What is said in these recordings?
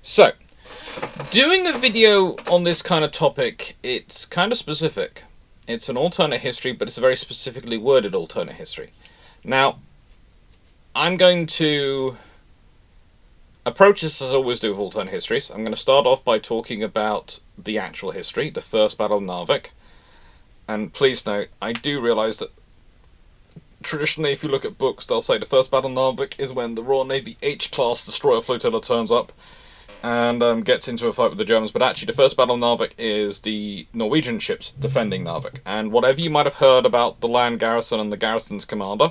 So, doing a video on this kind of topic, it's kind of specific. It's an alternate history, but it's a very specifically worded alternate history. Now, I'm going to approach this as I always do with alternate histories. I'm going to start off by talking about the actual history, the First Battle of Narvik. And please note, I do realise that traditionally, if you look at books, they'll say the First Battle of Narvik is when the Royal Navy H-class destroyer flotilla turns up and gets into a fight with the Germans, but actually the First Battle of Narvik is the Norwegian ships defending Narvik. And whatever you might have heard about the land garrison and the garrison's commander,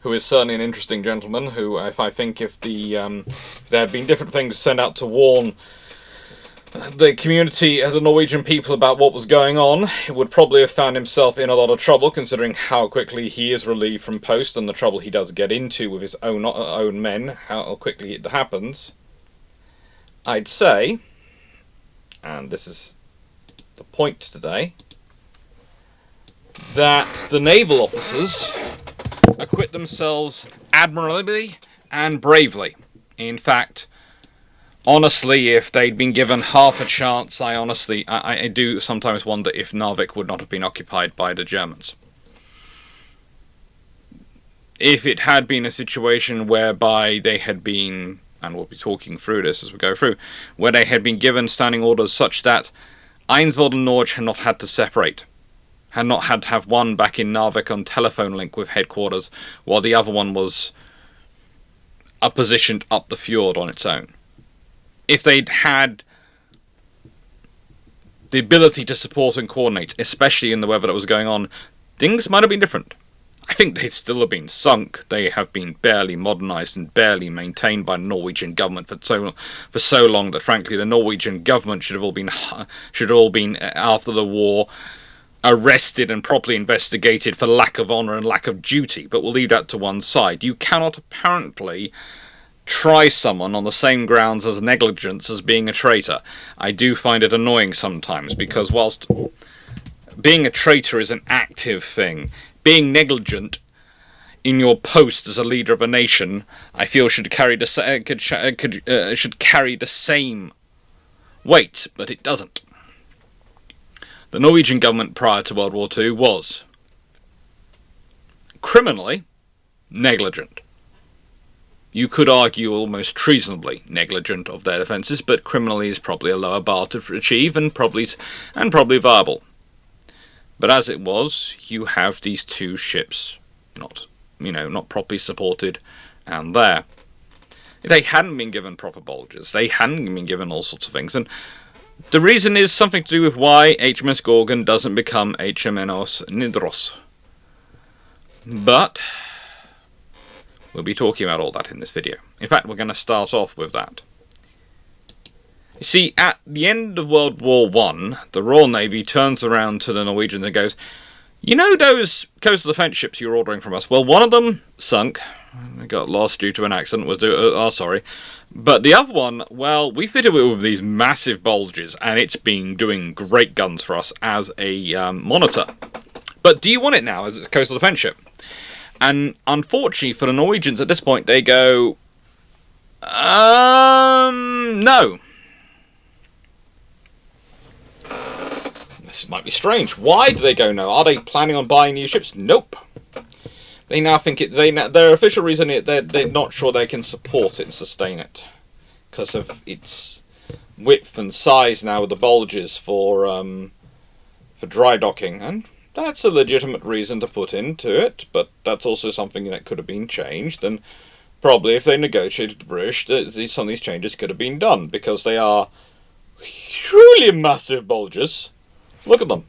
who is certainly an interesting gentleman, who if there had been different things sent out to warn the community, the Norwegian people, about what was going on, he would probably have found himself in a lot of trouble, considering how quickly he is relieved from post and the trouble he does get into with his own men, how quickly it happens. I'd say, and this is the point today, that the naval officers acquit themselves admirably and bravely. In fact, honestly, if they'd been given half a chance, I do sometimes wonder if Narvik would not have been occupied by the Germans. If it had been a situation whereby they had been, and we'll be talking through this as we go through, where they had been given standing orders such that Eidsvold and Norge had not had to separate, had not had to have one back in Narvik on telephone link with headquarters, while the other one was positioned up the fjord on its own. If they'd had the ability to support and coordinate, especially in the weather that was going on, things might have been different. I think they'd still have been sunk. They have been barely modernised and barely maintained by the Norwegian government for so long that, frankly, the Norwegian government should have all been after the war arrested and properly investigated for lack of honour and lack of duty. But we'll leave that to one side. You cannot apparently try someone on the same grounds as negligence as being a traitor. I do find it annoying sometimes, because whilst being a traitor is an active thing, being negligent in your post as a leader of a nation, I feel should carry the same weight, but it doesn't. The Norwegian government prior to World War II was criminally negligent. You could argue almost treasonably negligent of their defences, but criminally is probably a lower bar to achieve and probably viable. But as it was, you have these two ships not properly supported and there. They hadn't been given proper bulges, they hadn't been given all sorts of things, and the reason is something to do with why HMS Gorgon doesn't become HNoMS Nidaros. But we'll be talking about all that in this video. In fact, we're going to start off with that. You see, at the end of World War I, the Royal Navy turns around to the Norwegians and goes, "You know those coastal defence ships you're ordering from us? Well, one of them sunk. It got lost due to an accident. Sorry. But the other one, well, we fitted it with these massive bulges, and it's been doing great guns for us as a monitor. But do you want it now as a coastal defence ship?" And unfortunately for the Norwegians at this point, they go, no. This might be strange. Why do they go no? Are they planning on buying new ships? Nope. They now think their official reason is they're not sure they can support it and sustain it because of its width and size now with the bulges for dry docking, and that's a legitimate reason to put into it, but that's also something that could have been changed, and probably if they negotiated the British, some of these changes could have been done, because they are truly massive bulges. Look at them.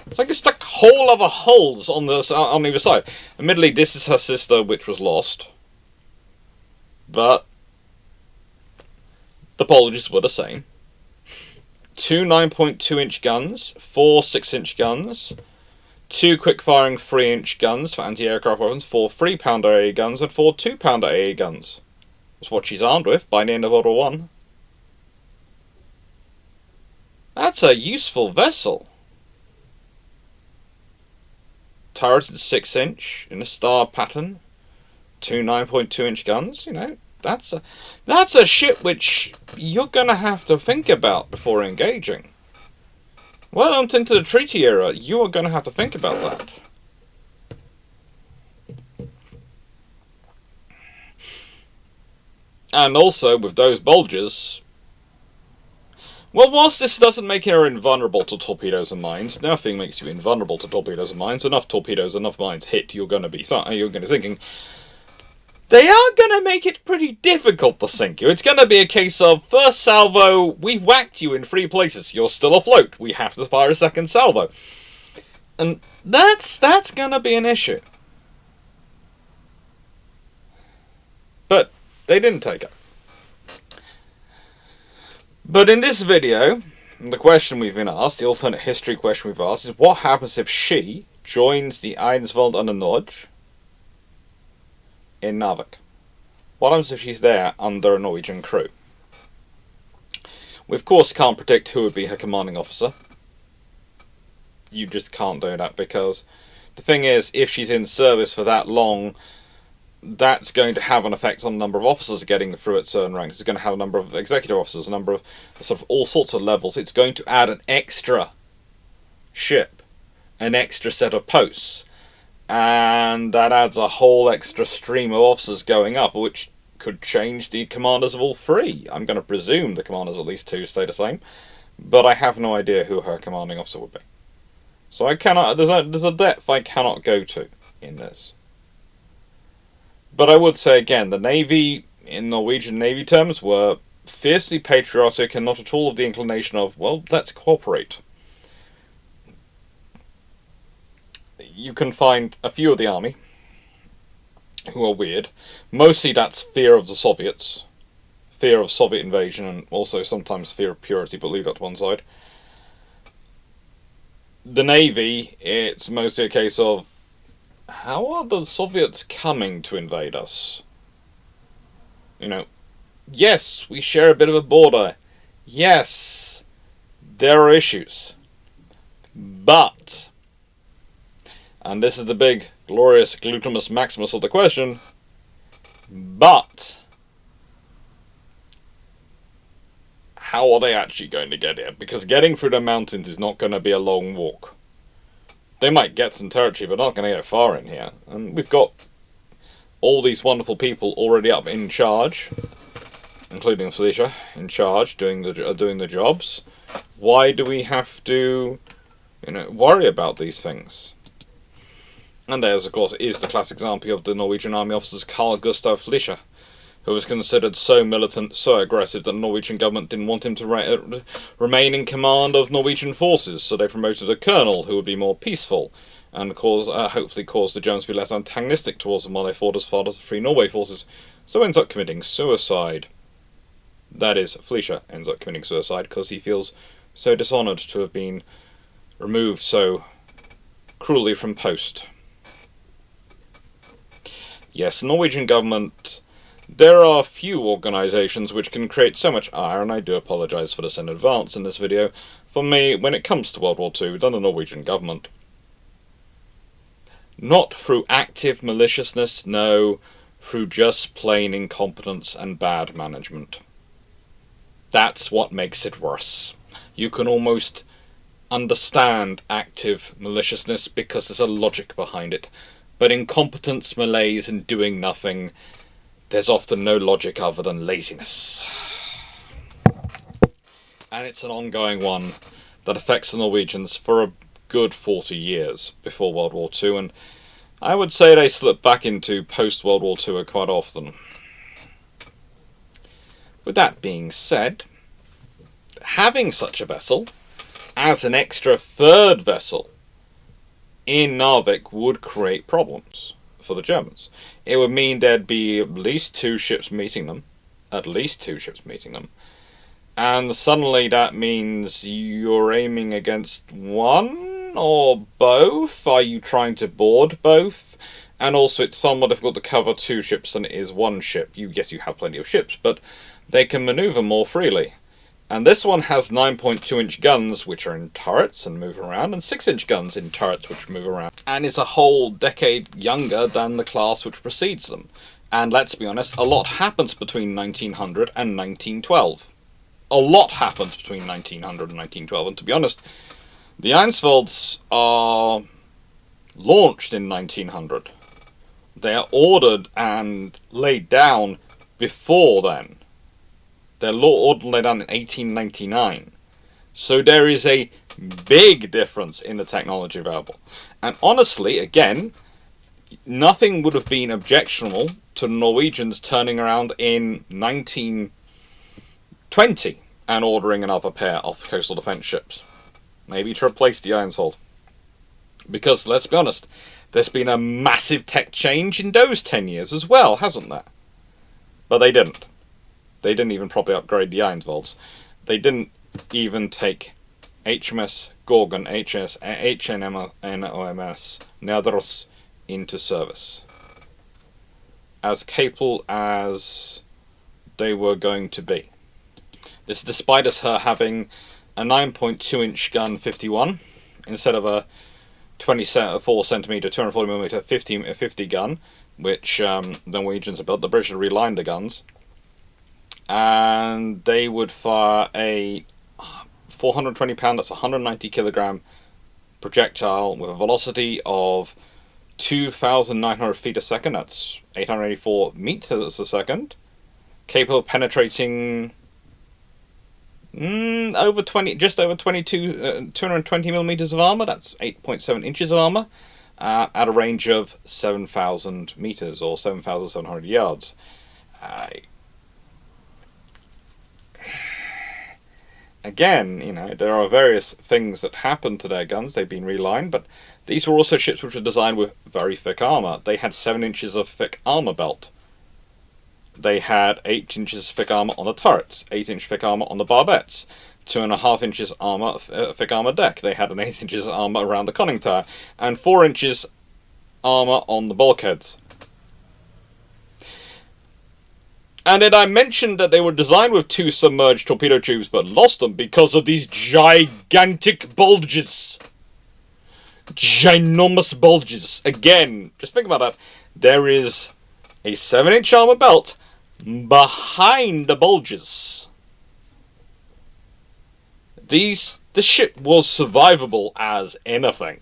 It's like it's stuck whole other holes on the other side. Admittedly, this is her sister, which was lost, but the bulges were the same. 2 9.2-inch guns, 4 6-inch guns, 2 quick-firing 3-inch guns for anti-aircraft weapons, 4 3-pounder AA guns, and 4 2-pounder AA guns. That's what she's armed with by the end of World War I. That's a useful vessel. Turreted 6-inch in a star pattern, 2 9.2-inch guns, That's a ship which you're gonna have to think about before engaging. Well, into the treaty era, you are gonna have to think about that. And also, with those bulges... Well, whilst this doesn't make her invulnerable to torpedoes and mines, nothing makes you invulnerable to torpedoes and mines. Enough torpedoes, enough mines hit, you're going to be sinking. They are going to make it pretty difficult to sink you. It's going to be a case of, first salvo, we've whacked you in 3 places. You're still afloat. We have to fire a second salvo. And that's going to be an issue. But they didn't take it. But in this video, the question we've been asked, the alternate history question we've asked, is what happens if she joins the Eidsvold and the Norge in Narvik? What happens if she's there under a Norwegian crew? We of course can't predict who would be her commanding officer. You just can't do that, because the thing is, if she's in service for that long, that's going to have an effect on the number of officers getting through at certain ranks. It's going to have a number of executive officers, a number of sort of all sorts of levels. It's going to add an extra ship, an extra set of posts, and that adds a whole extra stream of officers going up, which could change the commanders of all 3. I'm going to presume the commanders of at least 2 stay the same, but I have no idea who her commanding officer would be. So I cannot. There's a depth I cannot go to in this. But I would say again, the Navy, in Norwegian Navy terms, were fiercely patriotic and not at all of the inclination of, well, let's cooperate. You can find a few of the army who are weird. Mostly that's fear of the Soviets, fear of Soviet invasion, and also sometimes fear of purity, but leave that to one side. The Navy, it's mostly a case of, how are the Soviets coming to invade us? You know, yes, we share a bit of a border. Yes, there are issues. But, and this is the big, glorious glutamus maximus of the question, but, how are they actually going to get here? Because getting through the mountains is not going to be a long walk. They might get some territory, but not going to get far in here. And we've got all these wonderful people already up in charge, including Felicia, in charge, doing the jobs. Why do we have to, worry about these things? And there's, of course, is the classic example of the Norwegian Army officers Carl Gustav Felicia, who was considered so militant, so aggressive that the Norwegian government didn't want him to remain in command of Norwegian forces, so they promoted a colonel who would be more peaceful, and hopefully cause the Germans to be less antagonistic towards them while they fought as far as the Free Norway forces, so ends up committing suicide. That is, Felicia ends up committing suicide because he feels so dishonoured to have been removed so cruelly from post. Yes, the Norwegian government... There are few organisations which can create so much ire, and I do apologise for this in advance in this video. For me, when it comes to World War II, done the Norwegian government. Not through active maliciousness, no, through just plain incompetence and bad management. That's what makes it worse. You can almost understand active maliciousness because there's a logic behind it. But incompetence, malaise, and doing nothing... There's often no logic other than laziness. And it's an ongoing one that affects the Norwegians for a good 40 years before World War II, and I would say they slip back into post-World War II quite often. With that being said, having such a vessel as an extra 3rd vessel in Narvik would create problems for the Germans. It would mean there'd be at least 2 ships meeting them. And suddenly that means you're aiming against one or both. Are you trying to board both? And also it's far more difficult to cover 2 ships than it is 1 ship. Yes, you have plenty of ships, but they can manoeuvre more freely. And this one has 9.2-inch guns, which are in turrets and move around, and 6-inch guns in turrets which move around. And is a whole decade younger than the class which precedes them. And let's be honest, a lot happens between 1900 and 1912. A lot happens between 1900 and 1912, and to be honest, the Eidsvolds are launched in 1900. They are ordered and laid down before then. They're ordered and laid down in 1899. So there is a big difference in the technology available. And honestly, again, nothing would have been objectionable to the Norwegians turning around in 1920 and ordering another pair of coastal defence ships. Maybe to replace the Eidsvold. Because, let's be honest, there's been a massive tech change in those 10 years as well, hasn't there? But they didn't. They didn't even properly upgrade the Eidsvolds. They didn't even take HMS Gorgon, HNoMS Nidaros into service. As capable as they were going to be. This despite us her having a 9.2-inch gun 51 instead of a 24 centimeter 240mm 50 gun, which the Norwegians have built. The British relined the guns, and they would fire a 420 pound, that's 190 kilogram projectile with a velocity of 2,900 feet a second, that's 884 meters a second, capable of penetrating just over 220 millimeters of armor, that's 8.7 inches of armor, at a range of 7,000 meters or 7,700 yards. Again, there are various things that happen to their guns. They've been relined, but these were also ships which were designed with very thick armor. They had 7 inches of thick armor belt. They had 8 inches thick armor on the turrets, 8-inch thick armor on the barbettes, 2.5 inches thick armor deck. They had an 8 inches armor around the conning tower, and 4 inches armor on the bulkheads. And then I mentioned that they were designed with 2 submerged torpedo tubes, but lost them because of these gigantic bulges. Ginormous bulges. Again, just think about that. There is a 7-inch armor belt behind the bulges. The ship was survivable as anything.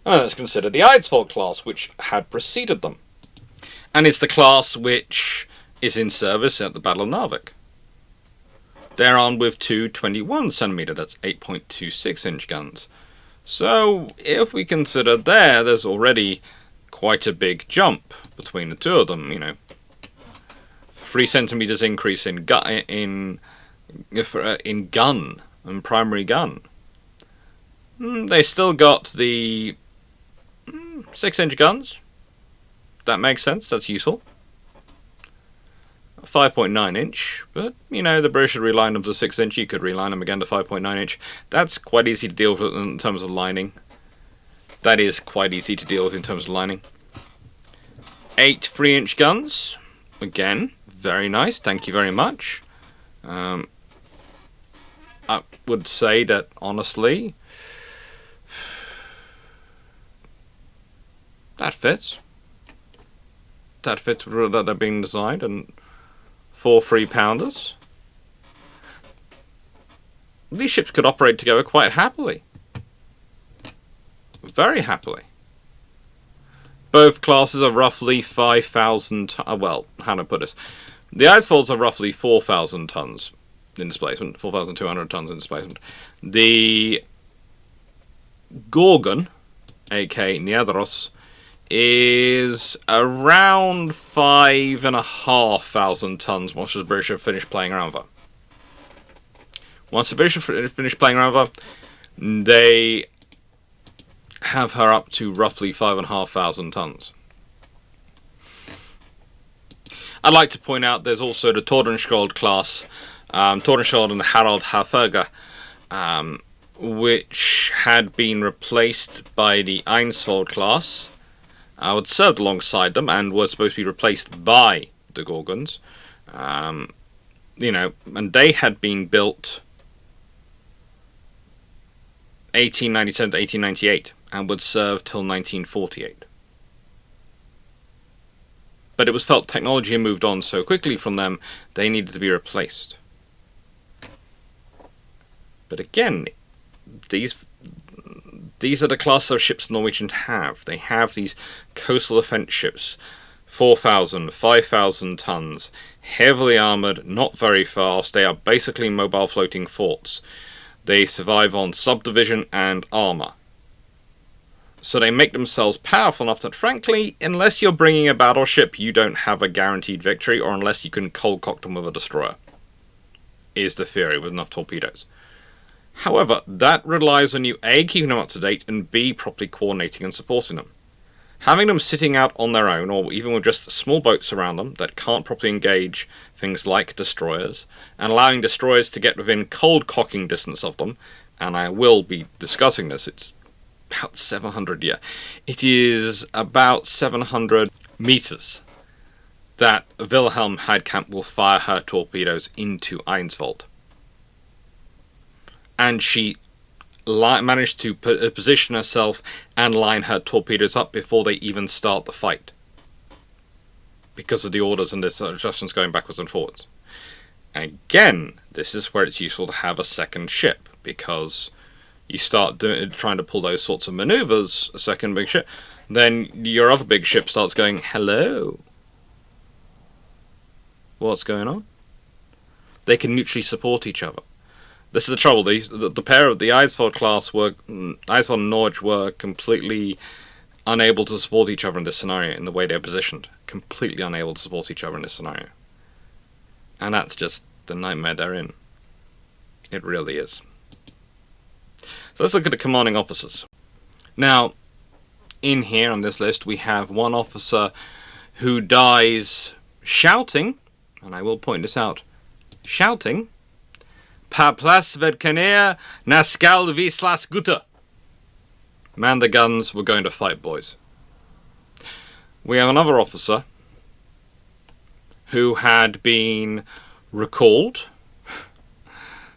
And let's consider the Eidsvold class, which had preceded them. And it's the class which is in service at the Battle of Narvik. They're armed with 2 21cm, that's 8.26-inch guns. So, if we consider there's already quite a big jump between the two of them, 3 centimeters increase in gun and primary gun. They still got the 6-inch guns. That makes sense, that's useful. 5.9-inch, but, the British had relined them to 6-inch, you could reline them again to 5.9-inch. That's quite easy to deal with in terms of lining. That is quite easy to deal with in terms of lining. 8 3-inch guns, again, very nice, thank you very much. I would say that, honestly, that fits. That fits that they're being designed, and 4 3-pounders. These ships could operate together quite happily. Very happily. Both classes are roughly 5,000... well, how do I put this? The Eidsvolds are roughly 4,000 tons in displacement, 4,200 tons in displacement. The Gorgon, aka Nidaros, is around 5,500 tons once the British have finished playing around with her. Once the British have finished playing around with her, they have her up to roughly 5,500 tons. I'd like to point out there's also the Tordenskjold class, Tordenskjold and Harald Haferga, which had been replaced by the Eidsvold class. Had served alongside them and was supposed to be replaced by the Gorgons. And they had been built 1897 to 1898 and would serve till 1948. but it was felt technology had moved on so quickly from them, they needed to be replaced. But again, these are the class of ships the Norwegians have. They have these coastal defense ships, 4,000, 5,000 tons, heavily armoured, not very fast. They are basically mobile floating forts. They survive on subdivision and armour. So they make themselves powerful enough that, frankly, unless you're bringing a battleship, you don't have a guaranteed victory, or unless you can cold cock them with a destroyer, is the theory, with enough torpedoes. However, that relies on you, A, keeping them up to date, and B, properly coordinating and supporting them. Having them sitting out on their own, or even with just small boats around them that can't properly engage things like destroyers, and allowing destroyers to get within cold cocking distance of them, and I will be discussing this, it's about 700, it is about 700 meters that Wilhelm Heidkamp will fire her torpedoes into Eidsvold. And she managed to position herself and line her torpedoes up before they even start the fight, because of the orders and the adjustments going backwards and forwards. Again, this is where it's useful to have a second ship, because you start trying to pull those sorts of maneuvers, a second big ship, then your other big ship starts going, hello, what's going on? They can mutually support each other. This is the trouble. The pair of the Eidsvold class Eidsvold and Norge were completely unable to support each other in this scenario in the way they're positioned. Completely unable to support each other in this scenario. And that's just the nightmare they're in. It really is. So let's look at the commanding officers. Now, in here on this list, we have one officer who dies shouting, and I will point this out, shouting, "Pa plas vedkaner naskal vislas gutta." Man the guns, we're going to fight, boys. We have another officer who had been recalled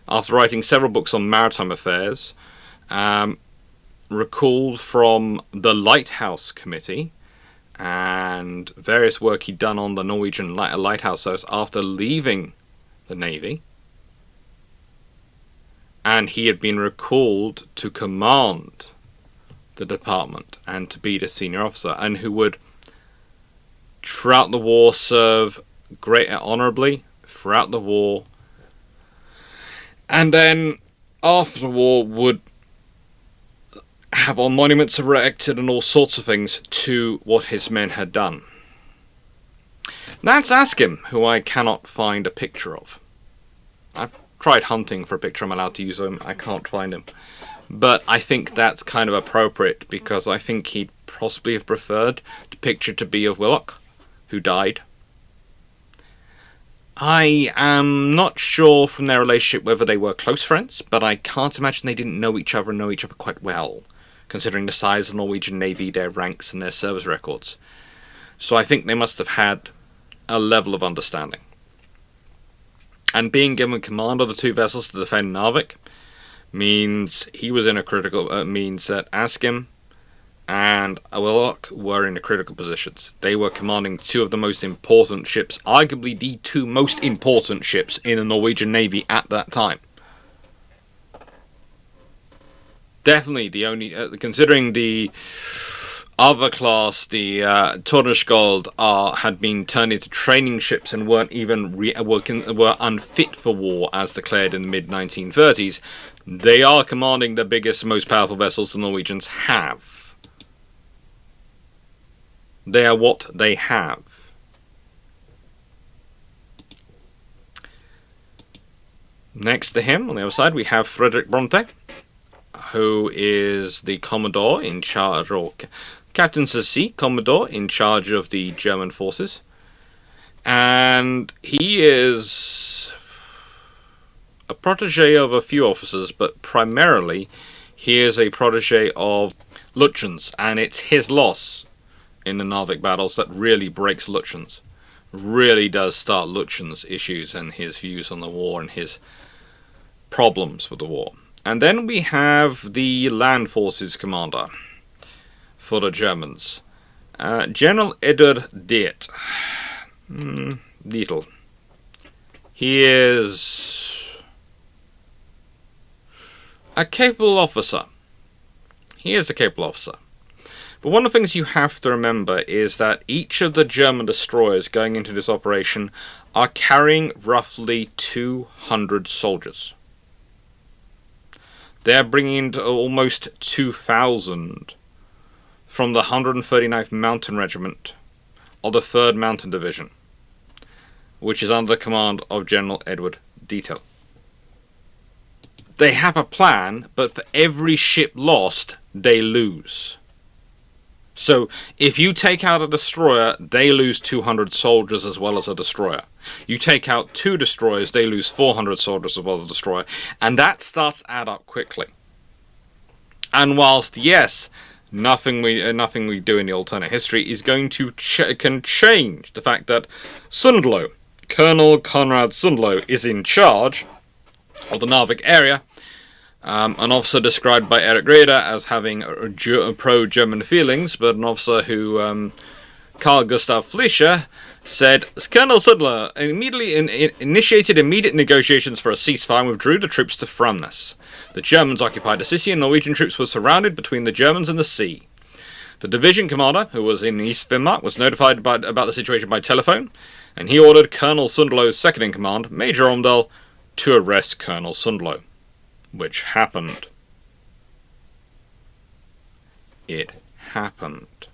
after writing several books on maritime affairs, recalled from the Lighthouse Committee and various work he'd done on the Norwegian lighthouse service after leaving the Navy. And he had been recalled to command the department and to be the senior officer, and who would, throughout the war, serve honourably throughout the war, and then after the war would have monuments erected and all sorts of things to what his men had done. That's Askim, who I cannot find a picture of. I've tried hunting for a picture I'm allowed to use him. I can't find him. But I think that's kind of appropriate, because I think he'd possibly have preferred the picture to be of Willock, who died. I am not sure from their relationship whether they were close friends, but I can't imagine they didn't know each other and know each other quite well, considering the size of the Norwegian Navy, their ranks and their service records. So I think they must have had a level of understanding. And being given command of the two vessels to defend Narvik means he was in a critical, means that Askim and Willock were in the critical positions. They were commanding two of the most important ships, arguably the two most important ships in the Norwegian Navy at that time. Definitely the only, considering the other class, the Tordenskjold, had been turned into training ships and weren't even were unfit for war as declared in the mid-1930s. They are commanding the biggest, most powerful vessels the Norwegians have. They are what they have. Next to him, on the other side, we have Frederick Bronte, who is the Commodore in charge, or Captain C, Commodore in charge of the German forces. And he is a protege of a few officers, but primarily he is a protege of Lutyens, and it's his loss in the Narvik battles that really breaks Lutyens. Really does start Lutyens' issues and his views on the war and his problems with the war. And then we have the land forces commander for the Germans, General Edward Diet. Little. He is a capable officer. He is a capable officer. But one of the things you have to remember is that each of the German destroyers going into this operation are carrying roughly 200 soldiers. They're bringing in almost 2,000 from the 139th Mountain Regiment of the 3rd Mountain Division, which is under the command of General Edward Dietel. They have a plan, but for every ship lost, they lose. So, if you take out a destroyer, they lose 200 soldiers as well as a destroyer. You take out 2 destroyers, they lose 400 soldiers as well as a destroyer. And that starts to add up quickly. And whilst, yes, nothing we do in the alternate history is going to can change the fact that Sundlo, Colonel Conrad Sundlo, is in charge of the Narvik area. An officer described by Eric Raeder as having pro-German feelings, but an officer who, Carl Gustav Fleischer, said Colonel Sundlo immediately initiated immediate negotiations for a ceasefire and withdrew the troops to Framnes. The Germans occupied the city and Norwegian troops were surrounded between the Germans and the sea. The division commander, who was in East Finnmark, was notified about the situation by telephone, and he ordered Colonel Sundlo's second-in-command, Major Omdal, to arrest Colonel Sundlo. Which happened. It happened.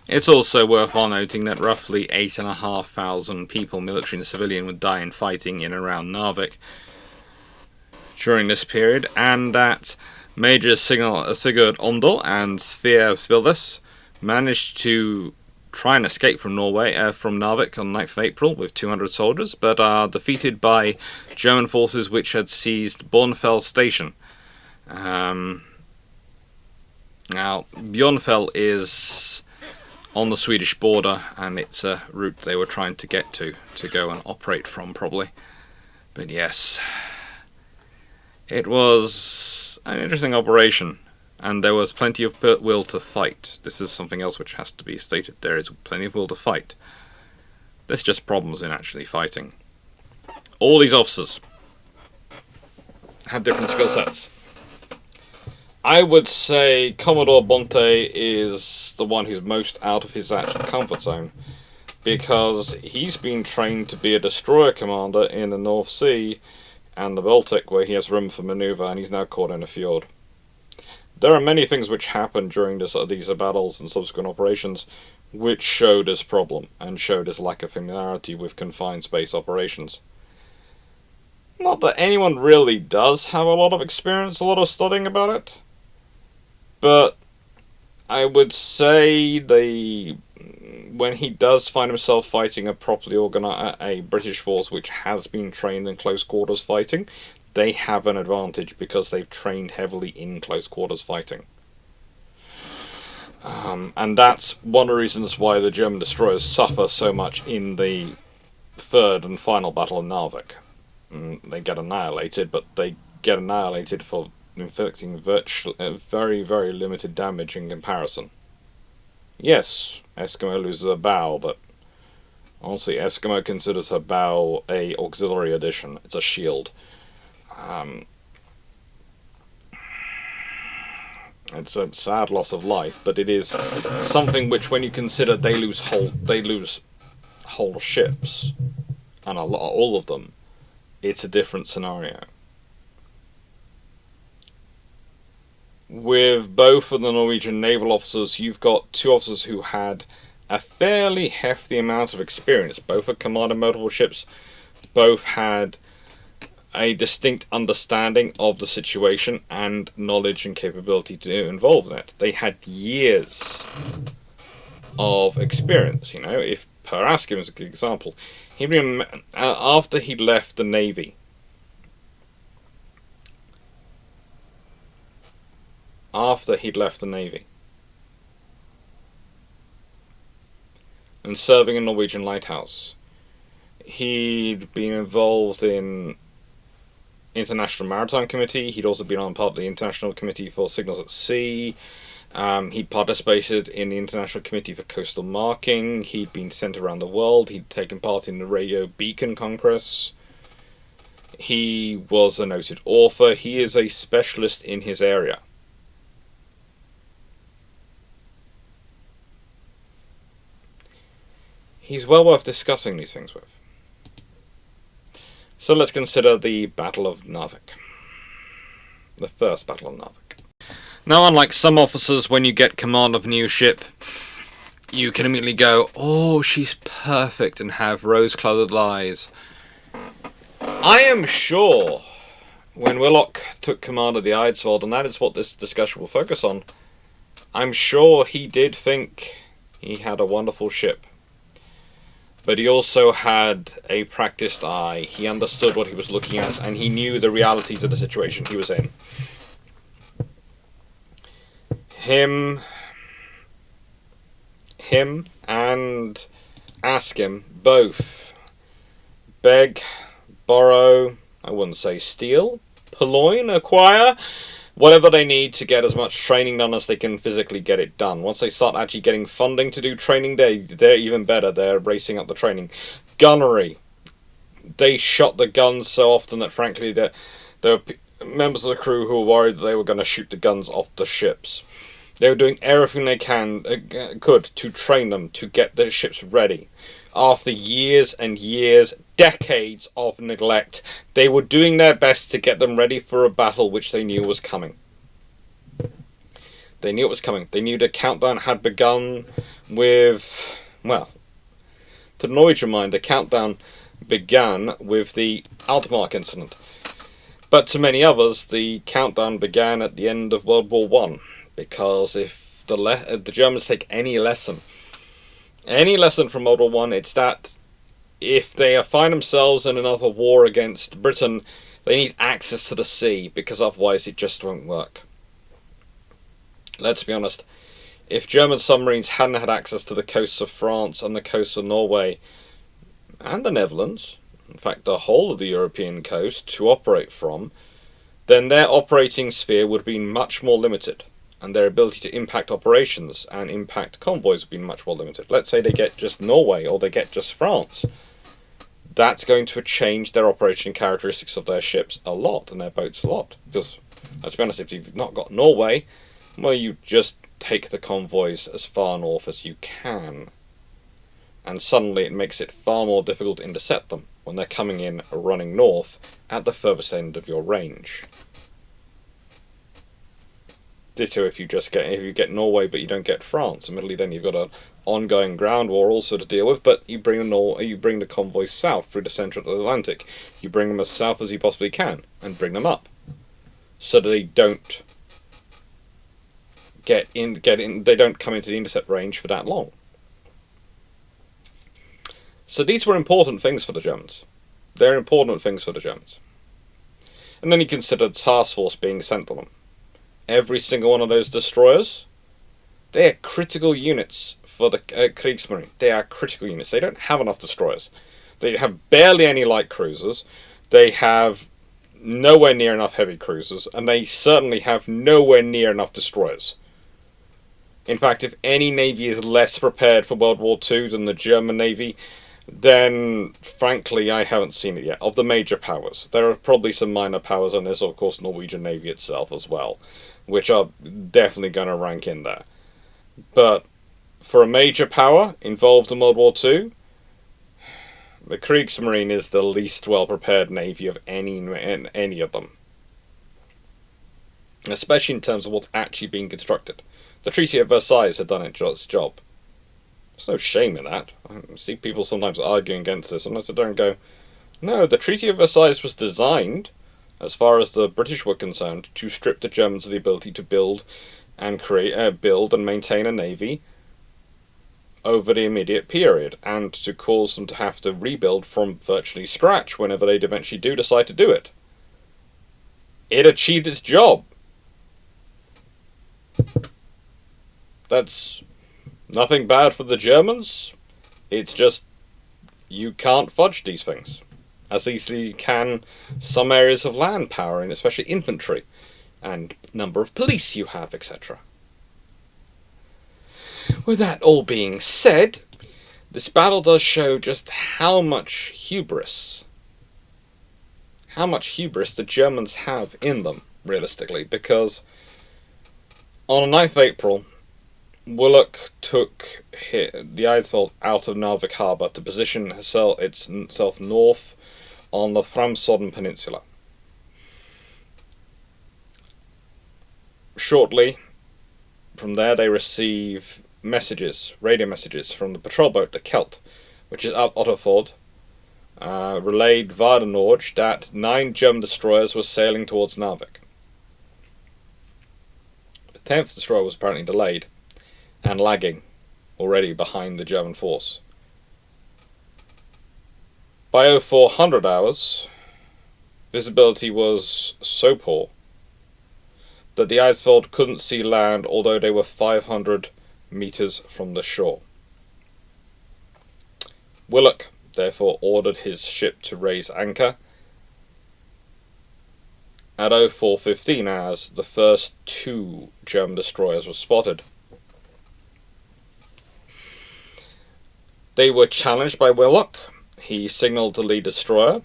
It's also worthwhile noting that roughly 8,500 people, military and civilian, would die in fighting in and around Narvik during this period, and that Major Sigurd Omdal and Sverre Spildes managed to try and escape from from Narvik on 9th of April with 200 soldiers, but are defeated by German forces which had seized Bornfell Station. Now, Bjørgvin is on the Swedish border, and it's a route they were trying to get to go and operate from, probably. But yes, it was an interesting operation. And there was plenty of will to fight. This is something else which has to be stated. There is plenty of will to fight. There's just problems in actually fighting. All these officers had different skill sets. I would say Commodore Bonte is the one who's most out of his actual comfort zone, because he's been trained to be a destroyer commander in the North Sea and the Baltic, where he has room for manoeuvre, and he's now caught in a fjord. There are many things which happened during these battles and subsequent operations which showed his problem and showed his lack of familiarity with confined space operations. Not that anyone really does have a lot of experience, a lot of studying about it, but I would say when he does find himself fighting a properly organized, a British force which has been trained in close quarters fighting, they have an advantage because they've trained heavily in close quarters fighting. And that's one of the reasons why the German destroyers suffer so much in the 3rd and final Battle of Narvik. They get annihilated, but they get annihilated for inflicting very, very limited damage in comparison. Yes, Eskimo loses a bow, but honestly, Eskimo considers her bow a auxiliary addition. It's a shield. It's a sad loss of life, but it is something which, when you consider they lose whole ships, and all of them, it's a different scenario. With both of the Norwegian naval officers, you've got 2 officers who had a fairly hefty amount of experience. Both had commanded multiple ships, both had a distinct understanding of the situation and knowledge and capability to involve in it. They had years of experience. If Per Askim is a good example, after he'd left the Navy, and serving in Norwegian Lighthouse, he'd been involved in International Maritime Committee. He'd also been on part of the International Committee for Signals at Sea. He'd participated in the International Committee for Coastal Marking. He'd been sent around the world. He'd taken part in the Radio Beacon Congress. He was a noted author. He is a specialist in his area. He's well worth discussing these things with. So let's consider the Battle of Narvik. The First Battle of Narvik. Now, unlike some officers, when you get command of a new ship, you can immediately go, oh, she's perfect, and have rose-coloured eyes. I am sure when Willock took command of the Eidsvold, and that is what this discussion will focus on, I'm sure he did think he had a wonderful ship. But he also had a practiced eye. He understood what he was looking at, and he knew the realities of the situation he was in. Him and Askim both beg, borrow, I wouldn't say steal, purloin, acquire, whatever they need to get as much training done as they can physically get it done. Once they start actually getting funding to do training, they're even better. They're racing up the training. Gunnery. They shot the guns so often that, frankly, there were members of the crew who were worried that they were going to shoot the guns off the ships. They were doing everything they could to train them, to get their ships ready. After years and years, decades of neglect, they were doing their best to get them ready for a battle which they knew was coming. They knew it was coming. They knew the countdown had begun with, well, to the Norwegian mind, the countdown began with the Altmark incident. But to many others, the countdown began at the end of World War I, because if the Germans take any lesson from World War I, it's that if they find themselves in another war against Britain, they need access to the sea, because otherwise it just won't work. Let's be honest, if German submarines hadn't had access to the coasts of France and the coasts of Norway and the Netherlands, in fact the whole of the European coast to operate from, then their operating sphere would have been much more limited, and their ability to impact operations and impact convoys would be much more limited. Let's say they get just Norway, or they get just France. That's going to change their operation characteristics of their ships a lot, and their boats a lot. Because, let's be honest, if you've not got Norway, well, you just take the convoys as far north as you can. And suddenly it makes it far more difficult to intercept them when they're coming in running north at the furthest end of your range. Ditto if you get Norway but you don't get France. Admittedly, then you've got an ongoing ground war also to deal with, but you bring the convoys south through the centre of the Atlantic. You bring them as south as you possibly can, and bring them up, so that they don't they don't come into the intercept range for that long. So these were important things for the Germans. They're important things for the Germans. And then you consider the task force being sent to them. Every single one of those destroyers, they are critical units for the Kriegsmarine. They are critical units. They don't have enough destroyers. They have barely any light cruisers. They have nowhere near enough heavy cruisers. And they certainly have nowhere near enough destroyers. In fact, if any navy is less prepared for World War II than the German Navy, then, frankly, I haven't seen it yet. Of the major powers, there are probably some minor powers, and there's, of course, Norwegian Navy itself as well, which are definitely going to rank in there. But for a major power involved in World War II, the Kriegsmarine is the least well-prepared navy of any of them. Especially in terms of what's actually being constructed. The Treaty of Versailles had done its job. There's no shame in that. I see people sometimes arguing against this, unless they don't go, no, the Treaty of Versailles was designed, as far as the British were concerned, to strip the Germans of the ability to build and maintain a navy over the immediate period, and to cause them to have to rebuild from virtually scratch whenever they'd eventually do decide to do it. It achieved its job. That's nothing bad for the Germans. It's just, you can't fudge these things. as easily can some areas of land power, and especially infantry, and number of police you have, etc. With that all being said, this battle does show just how much hubris the Germans have in them, realistically, because on the 9th of April, Willock took the Eidsvold out of Narvik harbour to position itself north on the Framsodden Peninsula. Shortly from there, they receive radio messages from the patrol boat, the Kelt, which is out Otterford, relayed via the Norge that 9 German destroyers were sailing towards Narvik. The 10th destroyer was apparently delayed and lagging already behind the German force. By 0400 hours, visibility was so poor that the Eidsvold couldn't see land, although they were 500 meters from the shore. Willock therefore ordered his ship to raise anchor. At 0415 hours, the first 2 German destroyers were spotted. They were challenged by Willock. He signalled the lead destroyer.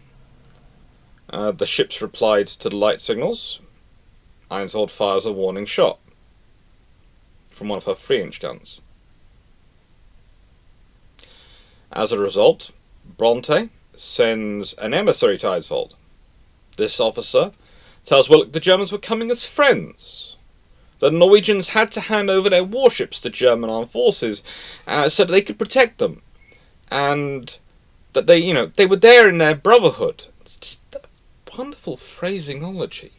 The ships replied to the light signals. Eidsvold fires a warning shot from one of her 3-inch guns. As a result, Bronte sends an emissary to Eidsvold. This officer tells Willock the Germans were coming as friends, that the Norwegians had to hand over their warships to German armed forces so that they could protect them, and that they were there in their brotherhood. It's just a wonderful phraseology.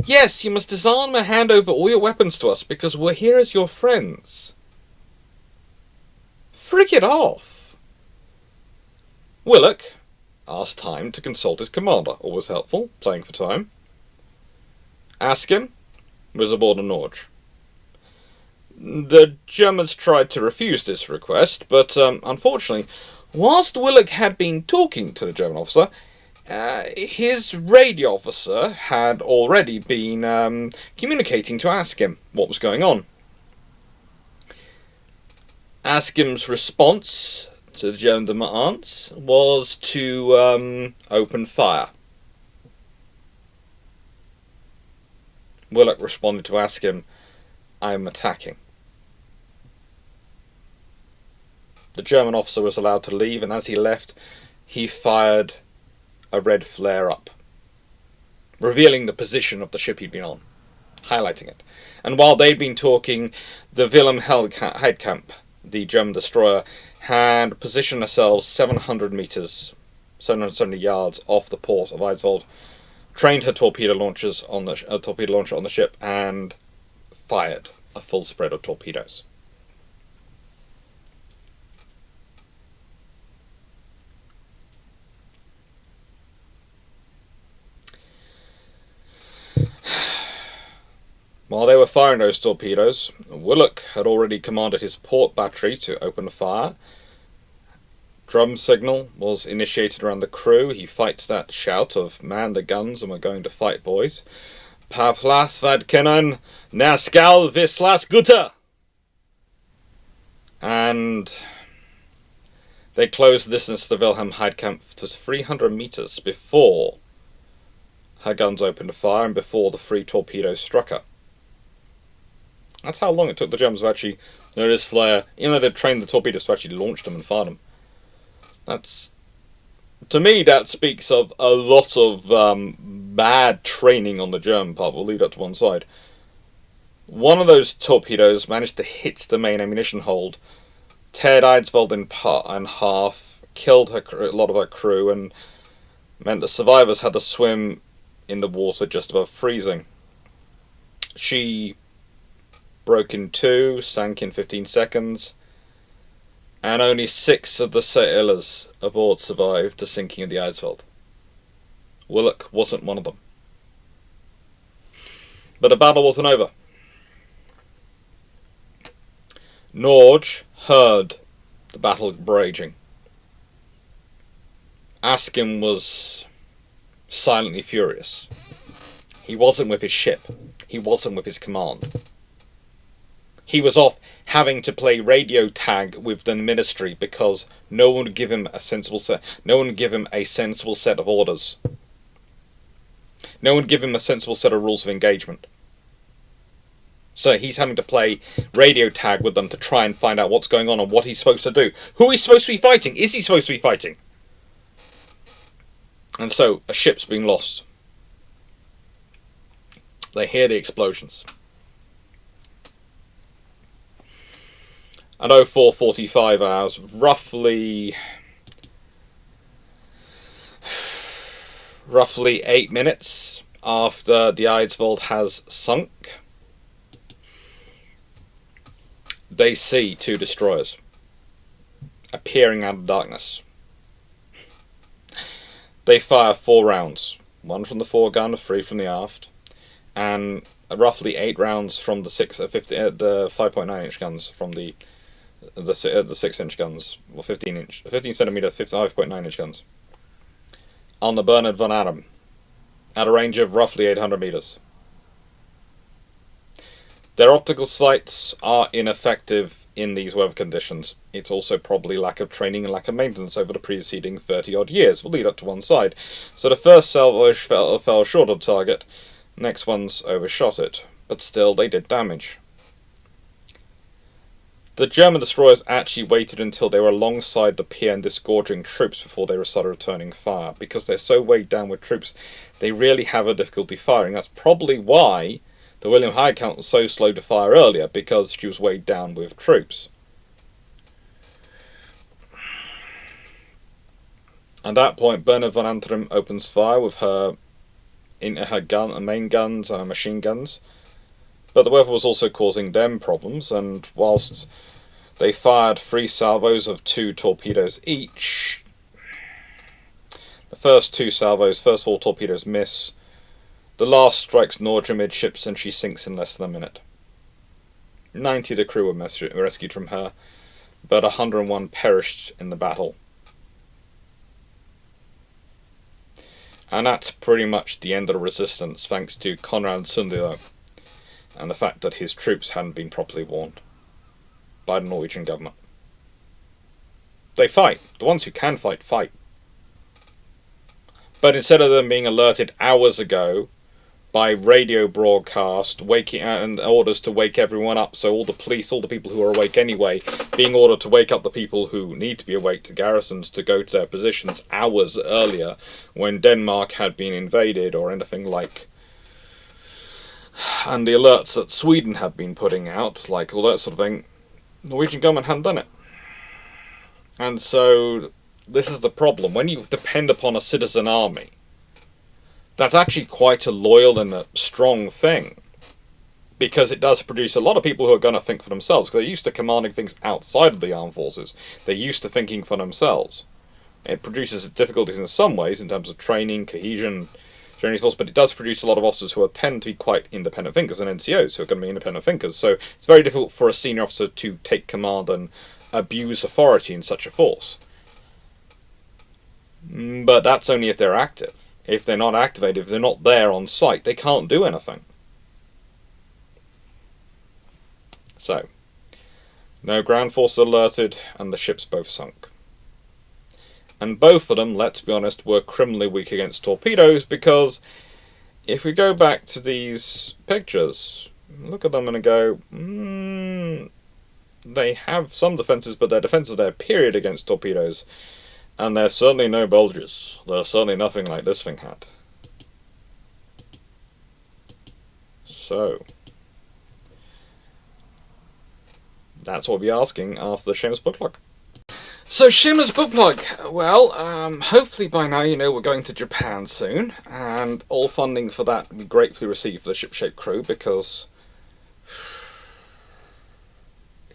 Yes, you must disarm and hand over all your weapons to us because we're here as your friends. Frick it off! Willock asked time to consult his commander, always helpful, playing for time. Askim was aboard the Norge. The Germans tried to refuse this request, but unfortunately, whilst Willock had been talking to the German officer, his radio officer had already been communicating to Askim what was going on. Askim's response to the German demands was to open fire. Willock responded to Askim, "I am attacking." The German officer was allowed to leave, and as he left, he fired a red flare-up, revealing the position of the ship he'd been on, highlighting it. And while they'd been talking, the Wilhelm Heidkamp, the German destroyer, had positioned themselves 700 meters, 770 yards off the port of Eidsvold, trained her torpedo launcher on the ship, and fired a full spread of torpedoes. While they were firing those torpedoes, Willock had already commanded his port battery to open fire. Drum signal was initiated around the crew. He fights that shout of "Man the guns and we're going to fight, boys." "Pa plas vad kennen, när skall vislas gutter!" And they closed the distance to the Wilhelm Heidkamp to 300 meters before her guns opened fire and before the 3 torpedoes struck her. That's how long it took the Germans to actually notice flare, even though they'd trained the torpedoes to actually launch them and fire them. To me, that speaks of a lot of bad training on the German part. We'll leave that to one side. One of those torpedoes managed to hit the main ammunition hold, teared Eidsvold in half, killed a lot of her crew, and meant the survivors had to swim in the water just above freezing. She broke in 2, sank in 15 seconds, and only 6 of the sailors aboard survived the sinking of the Eidsvold. Willock wasn't one of them. But the battle wasn't over. Norge heard the battle raging. Askin was silently furious. He wasn't with his ship. He wasn't with his command. He was off having to play radio tag with the ministry because no one would give him a sensible set. No one would give him a sensible set of orders. No one would give him a sensible set of rules of engagement. So he's having to play radio tag with them to try and find out what's going on and what he's supposed to do. Who he's supposed to be fighting? Is he supposed to be fighting? And so a ship's being lost. They hear the explosions. At 04:45 hours, roughly 8 minutes after the Eidsvold has sunk, they see two destroyers appearing out of darkness. They fire 4 rounds, 1 from the foregun, 3 from the aft, and roughly 8 rounds from the 5.9 inch guns from the 6 inch guns, or 15 centimeter 5.9 inch guns, on the Bernard von Adam, at a range of roughly 800 meters. Their optical sights are ineffective in these weather conditions. It's also probably lack of training and lack of maintenance over the preceding 30-odd years will lead up to one side. So the first salvo fell short of target, next ones overshot it, but still they did damage. The German destroyers actually waited until they were alongside the pier and disgorging troops before they started returning fire. Because they're so weighed down with troops, they really have a difficulty firing. That's probably why the William Viscount was so slow to fire earlier, because she was weighed down with troops. At that point, Bernard von Antrim opens fire with her main guns and her machine guns. But the weather was also causing them problems, and whilst they fired 3 salvos of 2 torpedoes each, the first 4 torpedoes miss. The last strikes Nordra midships and she sinks in less than a minute. 90 of the crew were rescued from her, but 101 perished in the battle. And that's pretty much the end of the resistance, thanks to Konrad Sundilo, and the fact that his troops hadn't been properly warned by the Norwegian government. They fight. The ones who can fight, fight. But instead of them being alerted hours ago by radio broadcast, and orders to wake everyone up, so all the police, all the people who are awake anyway, being ordered to wake up the people who need to be awake, to garrisons, to go to their positions hours earlier when Denmark had been invaded or anything like. And the alerts that Sweden had been putting out, like all that sort of thing, the Norwegian government hadn't done it. And so this is the problem. When you depend upon a citizen army, that's actually quite a loyal and a strong thing, because it does produce a lot of people who are going to think for themselves, because they're used to commanding things outside of the armed forces. They're used to thinking for themselves. It produces difficulties in some ways in terms of training, cohesion, but it does produce a lot of officers who tend to be quite independent thinkers, and NCOs who are going to be independent thinkers. So it's very difficult for a senior officer to take command and abuse authority in such a force. But that's only if they're active. If they're not activated, if they're not there on site, they can't do anything. So, no ground force alerted, and the ships both sunk. And both of them, let's be honest, were criminally weak against torpedoes, because if we go back to these pictures, look at them and go, they have some defences, but their defences are period against torpedoes. And there's certainly no bulges. There's certainly nothing like this thing had. So, that's what we'll be asking after the Shameless book log. So, Shameless book log. Well, hopefully by now you know we're going to Japan soon, and all funding for that will be gratefully received for the shipshape crew, because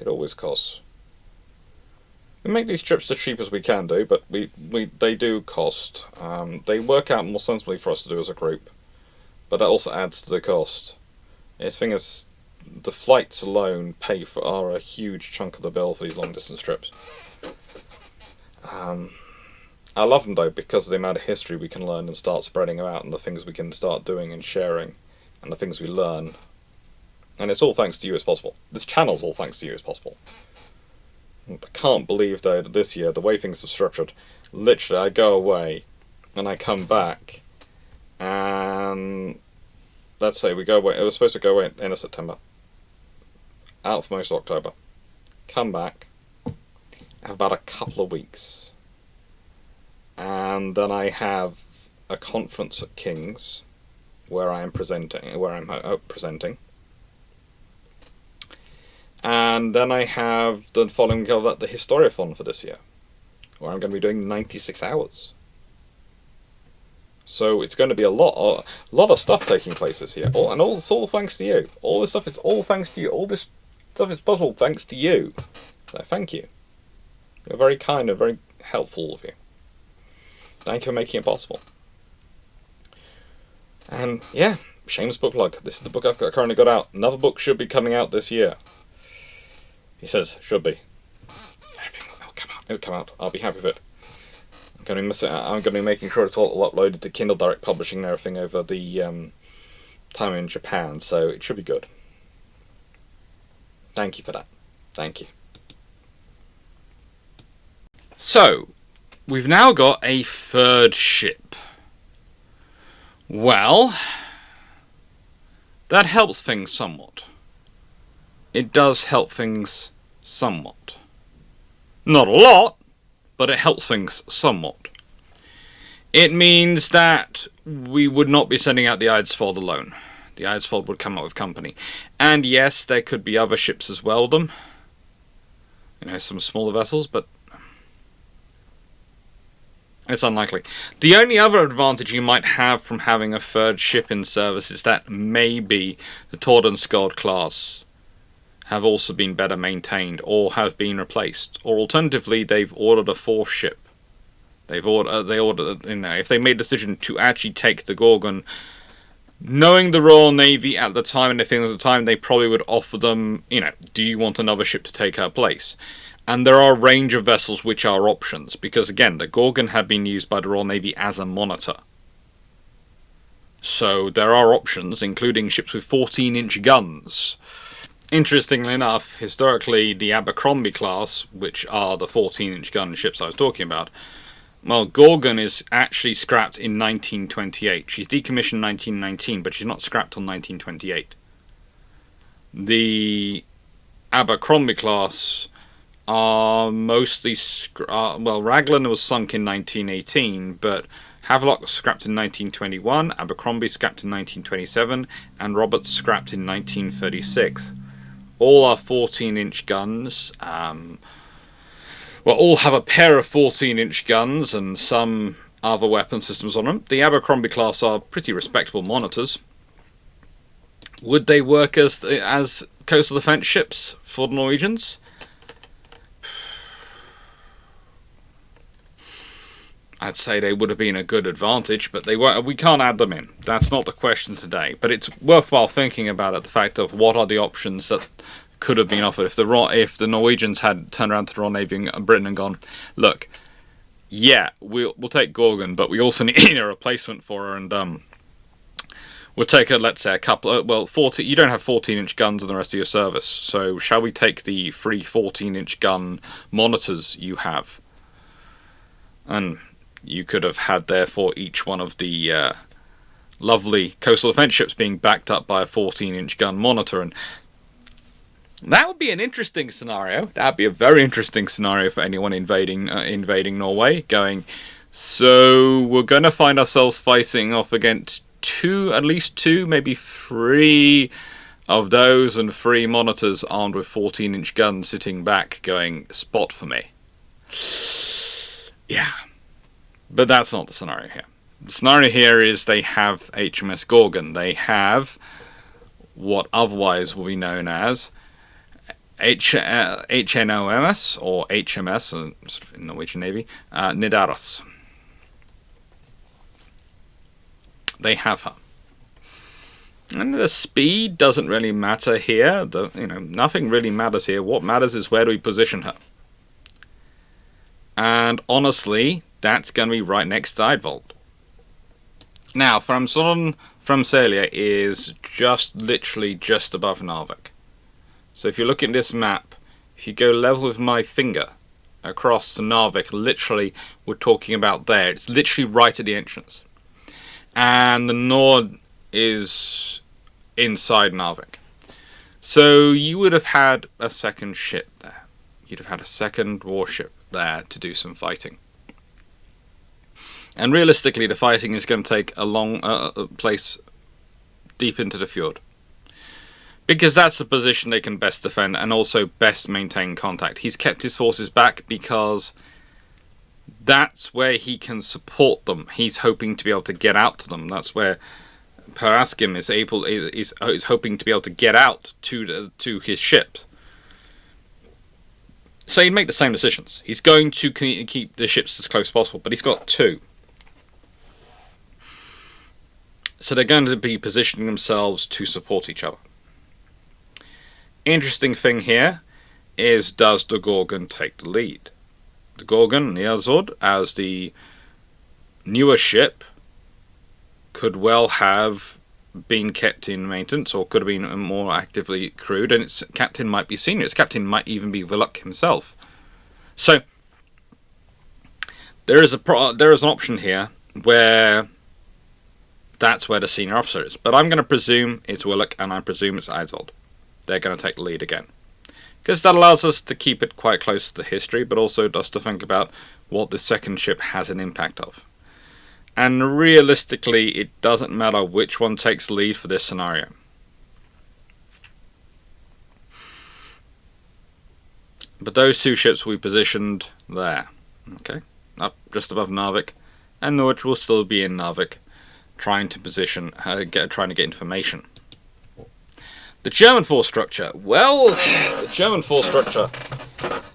it always costs. We make these trips as cheap as we can do, but they do cost. They work out more sensibly for us to do as a group, but that also adds to the cost. The thing is, the flights alone are a huge chunk of the bill for these long distance trips. I love them though because of the amount of history we can learn and start spreading out, and the things we can start doing and sharing, and the things we learn. And it's all thanks to you as possible. This channel's all thanks to you as possible. I can't believe though that this year, the way things are structured, literally I go away and I come back and let's say we go away, it was supposed to go away end of September, out for most of October, come back, have about a couple of weeks, and then I have a conference at King's where I'm presenting, and then I have the following go at the Historiathon for this year, where I'm going to be doing 96 hours. So it's going to be a lot of stuff taking place this year, it's all thanks to you. All this stuff is all thanks to you. All this stuff is possible thanks to you. So thank you. You're very kind and very helpful, all of you. Thank you for making it possible. And yeah, shameless book plug. This is the book I've currently got out. Another book should be coming out this year. He says should be. It'll come out. It'll come out. I'll be happy with it. I'm going to be making sure it's all uploaded to Kindle Direct Publishing and everything over the time in Japan, so it should be good. Thank you for that. Thank you. So, we've now got a third ship. Well, that helps things somewhat. It does help things somewhat. Not a lot, but it helps things somewhat. It means that we would not be sending out the Eidsvold alone. The Eidsvold would come out with company. And yes, there could be other ships as well with them. Some smaller vessels, but it's unlikely. The only other advantage you might have from having a third ship in service is that maybe the Tordenskjold class have also been better maintained or have been replaced, or alternatively they've ordered a fourth ship. They ordered if they made a decision to actually take the Gorgon, knowing the Royal Navy at the time and the things at the time, they probably would offer them, do you want another ship to take her place? And there are a range of vessels which are options, because again, the Gorgon had been used by the Royal Navy as a monitor. So there are options, including ships with 14-inch guns. Interestingly enough, historically, the Abercrombie class, which are the 14-inch gun ships I was talking about, well, Gorgon is actually scrapped in 1928. She's decommissioned in 1919, but she's not scrapped till 1928. The Abercrombie class are mostly... Raglan was sunk in 1918, but Havelock was scrapped in 1921, Abercrombie scrapped in 1927, and Roberts scrapped in 1936. All are 14-inch guns. All have a pair of 14-inch guns and some other weapon systems on them. The Abercrombie class are pretty respectable monitors. Would they work as coastal defence ships for the Norwegians? I'd say they would have been a good advantage, but we can't add them in. That's not the question today. But it's worthwhile thinking about it, the fact of what are the options that could have been offered if the Norwegians had turned around to the Royal Navy and Britain and gone, look, yeah, we'll take Gorgon, but we also need a replacement for her, and we'll take let's say a couple. 40. You don't have 14-inch guns in the rest of your service, so shall we take the 3 14-inch gun monitors you have? And you could have had, therefore, each one of the lovely coastal defence ships being backed up by a 14-inch gun monitor, and that would be an interesting scenario. That would be a very interesting scenario for anyone invading Norway, going, so we're going to find ourselves facing off against at least two, maybe 3 of those, and 3 monitors armed with 14-inch guns sitting back going, spot for me. Yeah. But that's not the scenario here. The scenario here is they have HMS Gorgon. They have what otherwise will be known as HNoMS, or HMS, in the Norwegian Navy, Nidaros. They have her. And the speed doesn't really matter here. Nothing really matters here. What matters is where do we position her. And honestly, That's going to be right next to Eidsvold. Now, Framsund from Celia is literally just above Narvik. So if you look at this map, if you go level with my finger across to Narvik, literally we're talking about there. It's literally right at the entrance. And the Nord is inside Narvik. So you would have had a second ship there. You'd have had a second warship there to do some fighting. And realistically, the fighting is going to take a long place deep into the fjord. Because that's the position they can best defend and also best maintain contact. He's kept his forces back because that's where he can support them. He's hoping to be able to get out to them. That's where Paraskim is hoping to be able to get out to his ships. So he'd make the same decisions. He's going to keep the ships as close as possible, but he's got two. So they're going to be positioning themselves to support each other. Interesting thing here is, does the Gorgon take the lead? The Gorgon, Eidsvold, as the newer ship, could well have been kept in maintenance, or could have been more actively crewed, and its captain might be senior. Its captain might even be Willuk himself. So there is an option here where that's where the senior officer is. But I'm going to presume it's Willuk, and I presume it's Eidsvold. They're going to take the lead again. Because that allows us to keep it quite close to the history, but also just to think about what the second ship has an impact of. And realistically, it doesn't matter which one takes the lead for this scenario. But those two ships will be positioned there. Okay, up just above Narvik. And Norwich will still be in Narvik, trying to get information. The German force structure. Well, the German force structure.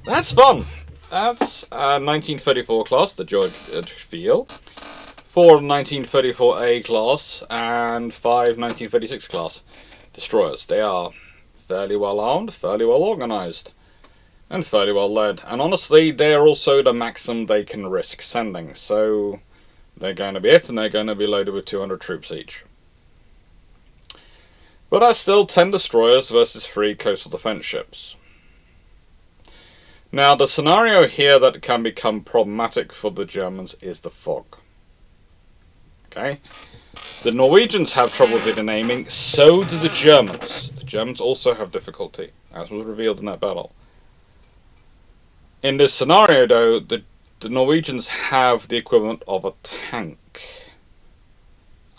That's fun. That's 1934 class, the Bjørgvin. 4 1934A class and 5 1936 class destroyers. They are fairly well armed, fairly well organised, and fairly well led. And honestly, they are also the maximum they can risk sending. So they're going to be it, and they're going to be loaded with 200 troops each. But that's still 10 destroyers versus 3 coastal defence ships. Now, the scenario here that can become problematic for the Germans is the fog. Okay? The Norwegians have trouble with it in aiming, so do the Germans. The Germans also have difficulty, as was revealed in that battle. In this scenario, though, the Norwegians have the equivalent of a tank.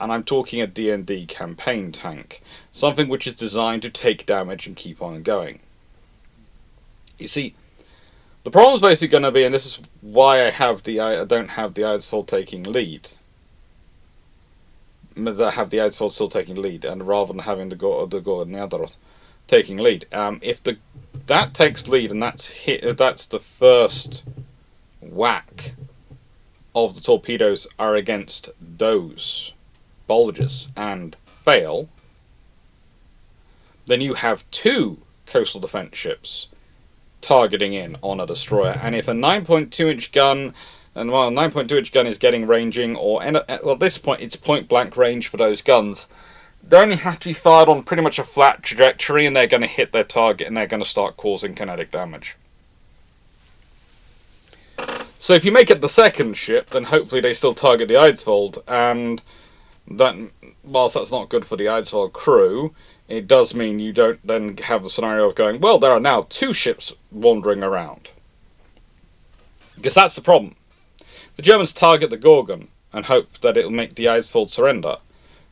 And I'm talking a D&D campaign tank. Something which is designed to take damage and keep on going. You see, the problem is basically going to be, and this is why I don't have the Eidsvold taking lead. I have the Eidsvold still taking lead, and rather than having the Gorgon Nidaros taking lead. If that takes lead, and that's the first whack of the torpedoes are against those bulges and fail, then you have 2 coastal defence ships targeting in on a destroyer. And if a 9.2-inch gun, and while a 9.2-inch gun is getting ranging, or at this point it's point-blank range for those guns, they only have to be fired on pretty much a flat trajectory, and they're going to hit their target, and they're going to start causing kinetic damage. So if you make it the second ship, then hopefully they still target the Eidsvold, and that, whilst that's not good for the Eidsvold crew, it does mean you don't then have the scenario of going, well, there are now 2 ships wandering around. Because that's the problem. The Germans target the Gorgon and hope that it'll make the Eidsvold surrender,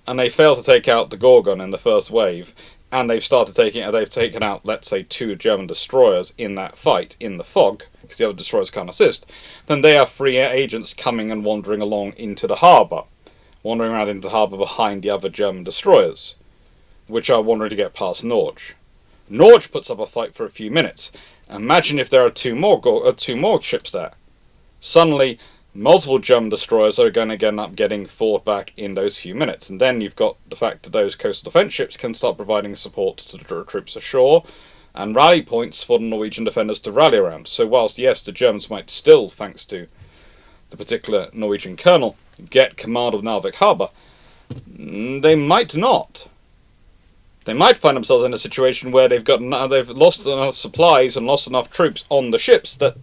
and they fail to take out the Gorgon in the first wave, and they've taken out, let's say, 2 German destroyers in that fight in the fog, because the other destroyers can't assist. Then they are free agents coming and wandering along into the harbour, wandering around into the harbour behind the other German destroyers, which are wandering to get past Norge. Norge puts up a fight for a few minutes. Imagine if there are two more ships there. Suddenly, multiple German destroyers are going to end up getting fought back in those few minutes. And then you've got the fact that those coastal defence ships can start providing support to the troops ashore, and rally points for the Norwegian defenders to rally around. So whilst, yes, the Germans might still, thanks to the the particular Norwegian colonel, get command of Narvik harbour. They might not. They might find themselves in a situation where they've lost enough supplies and lost enough troops on the ships that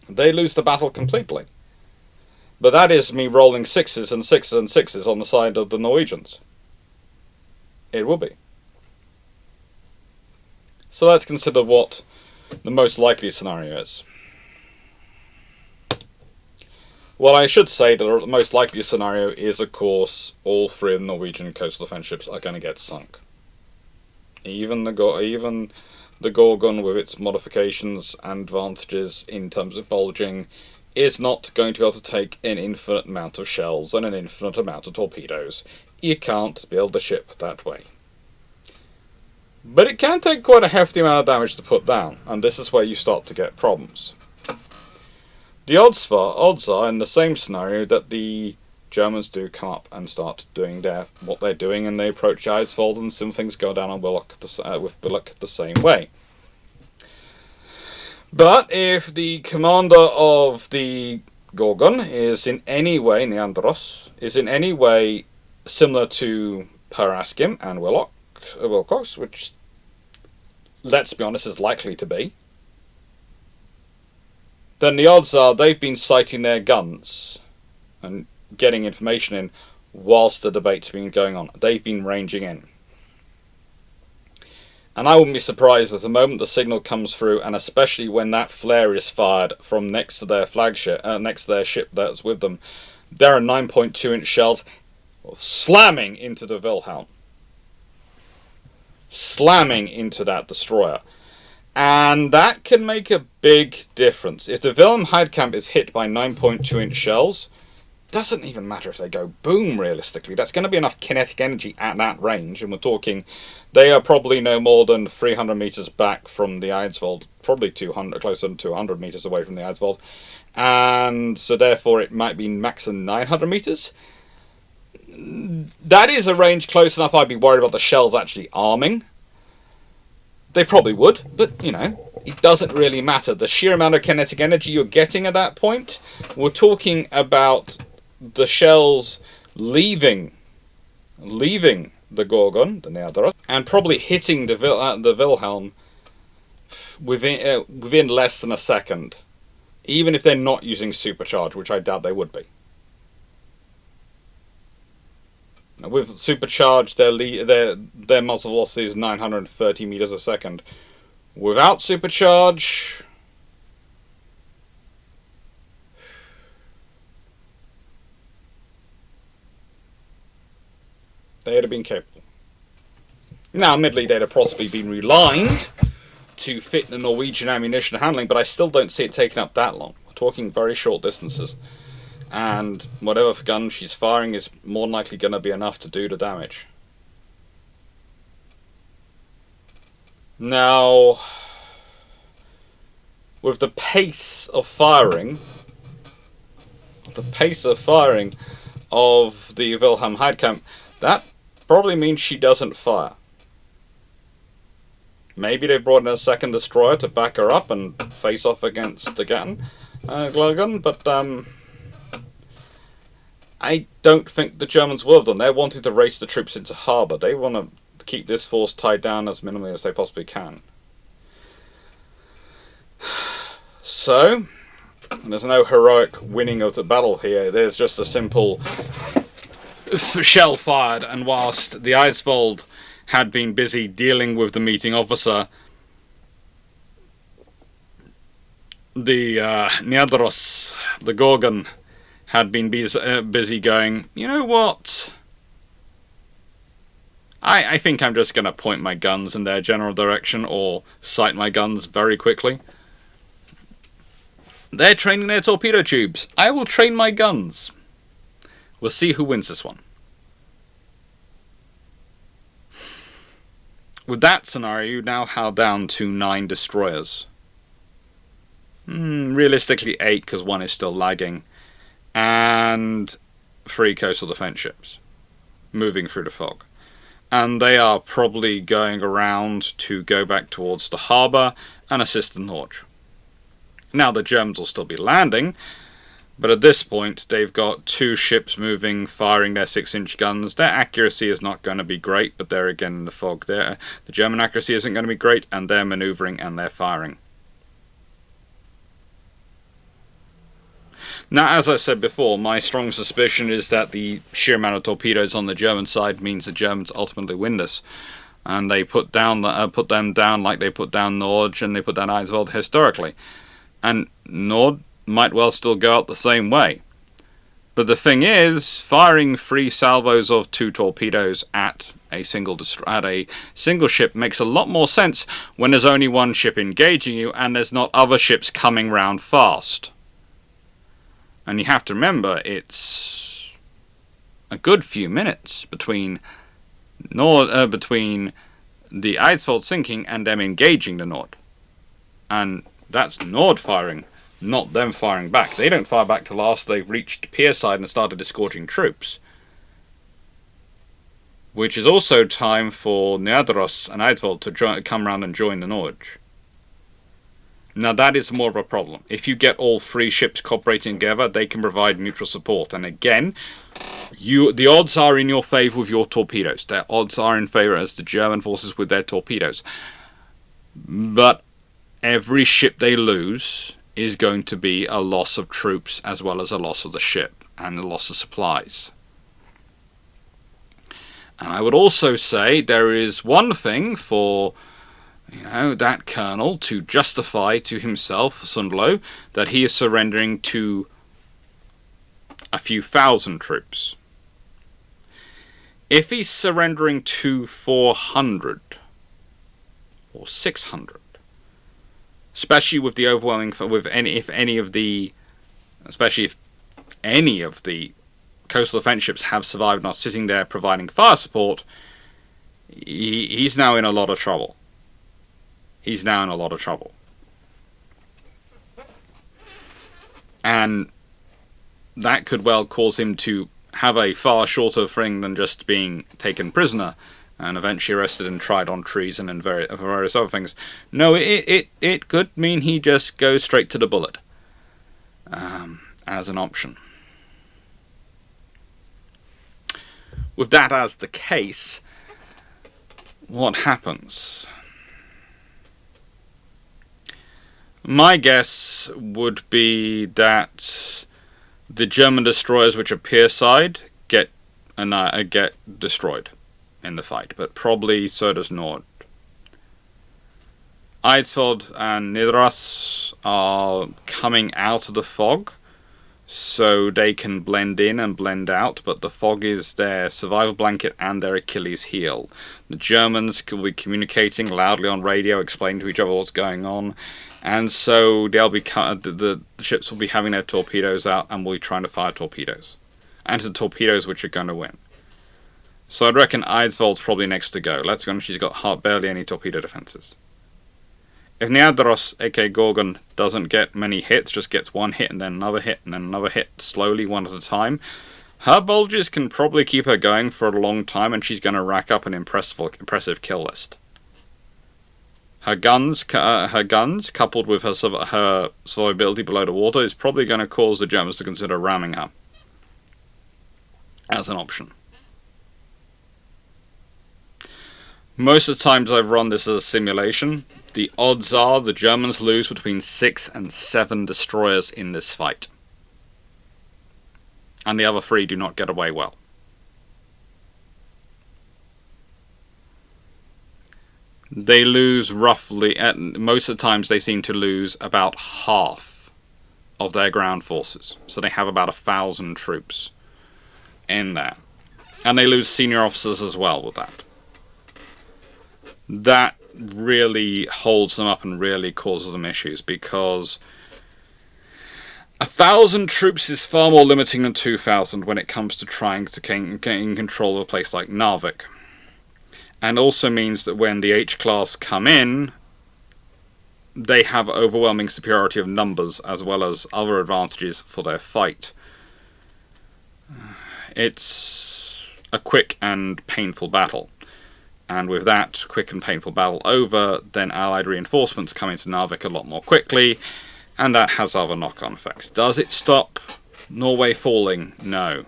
they lose the battle completely. But that is me rolling 6s and 6s and 6s on the side of the Norwegians. It will be. So let's consider what the most likely scenario is. Well, I should say that the most likely scenario is, of course, all 3 of the Norwegian coastal defence ships are going to get sunk. Even the Gorgon, with its modifications and advantages in terms of bulging, is not going to be able to take an infinite amount of shells and an infinite amount of torpedoes. You can't build a ship that way. But it can take quite a hefty amount of damage to put down, and this is where you start to get problems. The odds are in the same scenario that the Germans do come up and start doing what they're doing, and they approach Eidsvold, and some things go down on with Bullock the same way. But if the commander of the Gorgon is in any way, Nidaros, is in any way similar to Paraskim and Wilcox, which, let's be honest, is likely to be, then the odds are they've been sighting their guns and getting information in whilst the debate's been going on. They've been ranging in. And I wouldn't be surprised if the moment the signal comes through, and especially when that flare is fired from next to their flagship, next to their ship that's with them, there are 9.2-inch shells slamming into the Wilhelm. Slamming into that destroyer. And that can make a big difference. If the Wilhelm Heidkamp is hit by 9.2-inch shells, doesn't even matter if they go boom, realistically. That's going to be enough kinetic energy at that range, and we're talking, they are probably no more than 300 meters back from the Eidsvold, probably 200, closer to 200 meters away from the Eidsvold, and so therefore it might be maximum 900 meters. That is a range close enough I'd be worried about the shells actually arming. They probably would, but, you know, it doesn't really matter. The sheer amount of kinetic energy you're getting at that point, we're talking about the shells leaving the Gorgon, the Nidaros, and probably hitting the Wilhelm within less than a second, even if they're not using supercharge, which I doubt they would be. Now, with supercharge, their muzzle velocity is 930 meters a second. Without supercharge, they'd have been capable. Now, admittedly, they'd have possibly been relined to fit the Norwegian ammunition handling, but I still don't see it taking up that long. We're talking very short distances. And whatever gun she's firing is more than likely going to be enough to do the damage. Now, with the pace of firing of the Wilhelm Heidkamp, that probably means she doesn't fire. Maybe they brought in a second destroyer to back her up and face off against the Gorgon, but I don't think the Germans will have done. They're wanting to race the troops into harbour. They want to keep this force tied down as minimally as they possibly can. So, there's no heroic winning of the battle here. There's just a simple shell fired, and whilst the Eidsvold had been busy dealing with the meeting officer, the Nidaros, the Gorgon, had been busy going, you know what? I think I'm just going to point my guns in their general direction, or sight my guns very quickly. They're training their torpedo tubes. I will train my guns. We'll see who wins this one. With that scenario, you now have down to 9 destroyers. Realistically 8, because one is still lagging. And 3 coastal defence ships moving through the fog. And they are probably going around to go back towards the harbour and assist the Norge. Now the Germans will still be landing, But at this point, they've got 2 ships moving, firing their 6-inch guns. Their accuracy is not going to be great, but they're again in the fog there. The German accuracy isn't going to be great, and they're maneuvering and they're firing. Now, as I said before, my strong suspicion is that the sheer amount of torpedoes on the German side means the Germans ultimately win this. And they put them down like they put down Nord and they put down Eidsvold historically. And Nord might well still go out the same way. But the thing is, firing 3 salvos of 2 torpedoes at a single ship makes a lot more sense when there's only 1 ship engaging you and there's not other ships coming round fast. And you have to remember, it's a good few minutes between the Eidsvold sinking and them engaging the Nord. And that's Nord firing, not them firing back. They don't fire back till after they've reached pier side and started escorting troops. Which is also time for Nidaros and Eidsvold to come round and join the Nord. Now that is more of a problem. If you get all 3 ships cooperating together, they can provide mutual support. And again, the odds are in your favour with your torpedoes. Their odds are in favour as the German forces with their torpedoes. But every ship they lose is going to be a loss of troops as well as a loss of the ship and a loss of supplies. And I would also say there is one thing for that colonel to justify to himself, Sundlo, that he is surrendering to a few thousand troops. If he's surrendering to 400 or 600, especially with the overwhelming, if any of the coastal defense ships have survived and are sitting there providing fire support, he's now in a lot of trouble. He's now in a lot of trouble. And that could well cause him to have a far shorter thing than just being taken prisoner and eventually arrested and tried on treason and various other things. No, it could mean he just goes straight to the bullet as an option. With that as the case, what happens? My guess would be that the German destroyers which are pierside get destroyed in the fight, but probably so does Nord. Eidsvold and Nidaros are coming out of the fog, so they can blend in and blend out, but the fog is their survival blanket and their Achilles heel. The Germans will be communicating loudly on radio, explaining to each other what's going on, and so they'll be the ships will be having their torpedoes out and will be trying to fire torpedoes. And it's the torpedoes which are going to win. So I'd reckon Eidsvold's probably next to go. Let's go, she's got barely any torpedo defenses. If Nidaros, aka Gorgon, doesn't get many hits, just gets 1 hit and then another hit and then another hit, slowly, one at a time, her bulges can probably keep her going for a long time, and she's going to rack up an impressive kill list. Her guns, coupled with her survivability below the water, is probably going to cause the Germans to consider ramming her as an option. Most of the times I've run this as a simulation, the odds are the Germans lose between 6 and 7 destroyers in this fight. And the other 3 do not get away well. They lose roughly, most of the times they seem to lose about half of their ground forces. So they have about 1,000 troops in there. And they lose senior officers as well with that. That really holds them up and really causes them issues, because 1,000 troops is far more limiting than 2,000 when it comes to trying to gain control of a place like Narvik. And also means that when the H-class come in, they have overwhelming superiority of numbers as well as other advantages for their fight. It's a quick and painful battle. And with that quick and painful battle over, then Allied reinforcements come into Narvik a lot more quickly, and that has other knock-on effects. Does it stop Norway falling? No.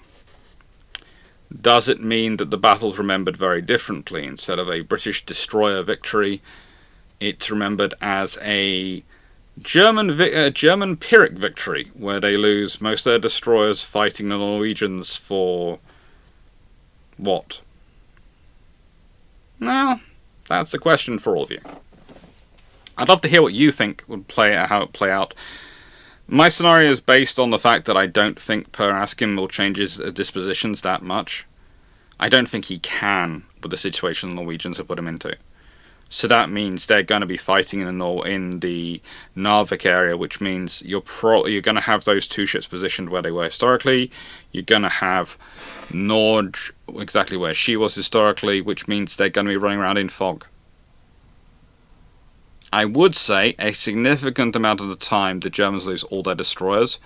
Does it mean that the battle's remembered very differently? Instead of a British destroyer victory, it's remembered as a German Pyrrhic victory, where they lose most of their destroyers fighting the Norwegians for what? Well, that's the question for all of you. I'd love to hear what you think would how it play out. My scenario is based on the fact that I don't think Per Askim will change his dispositions that much. I don't think he can with the situation the Norwegians have put him into. So that means they're going to be fighting in the Narvik area, which means you're going to have those two ships positioned where they were historically. You're going to have Norge exactly where she was historically, which means they're going to be running around in fog. I would say a significant amount of the time the Germans lose all their destroyers,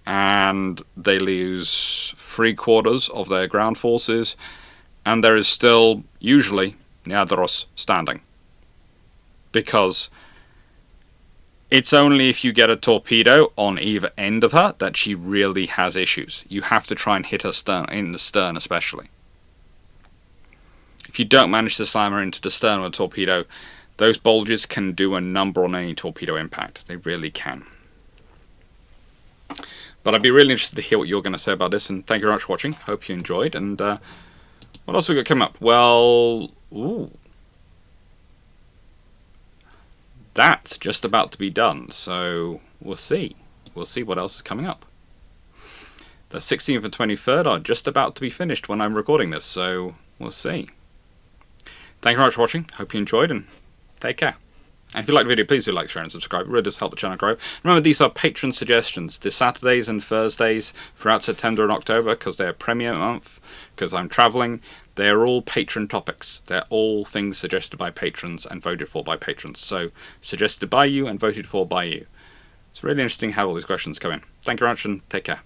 and they lose 3/4 of their ground forces, and there is still usually Nidaros standing. Because it's only if you get a torpedo on either end of her that she really has issues. You have to try and hit her in the stern especially. If you don't manage to slam her into the stern with a torpedo, those bulges can do a number on any torpedo impact. They really can. But I'd be really interested to hear what you're going to say about this, and thank you very much for watching. Hope you enjoyed. And what else have we got coming up? Well, that's just about to be done, so we'll see. We'll see what else is coming up. The 16th and 23rd are just about to be finished when I'm recording this, so we'll see. Thank you very much for watching. Hope you enjoyed, and take care. And if you liked the video, please do like, share, and subscribe. It really does help the channel grow. Remember, these are patron suggestions. This Saturdays and Thursdays throughout September and October, because they're premiere month, because I'm travelling. They're all patron topics. They're all things suggested by patrons and voted for by patrons. So, suggested by you and voted for by you. It's really interesting how all these questions come in. Thank you very much, and take care.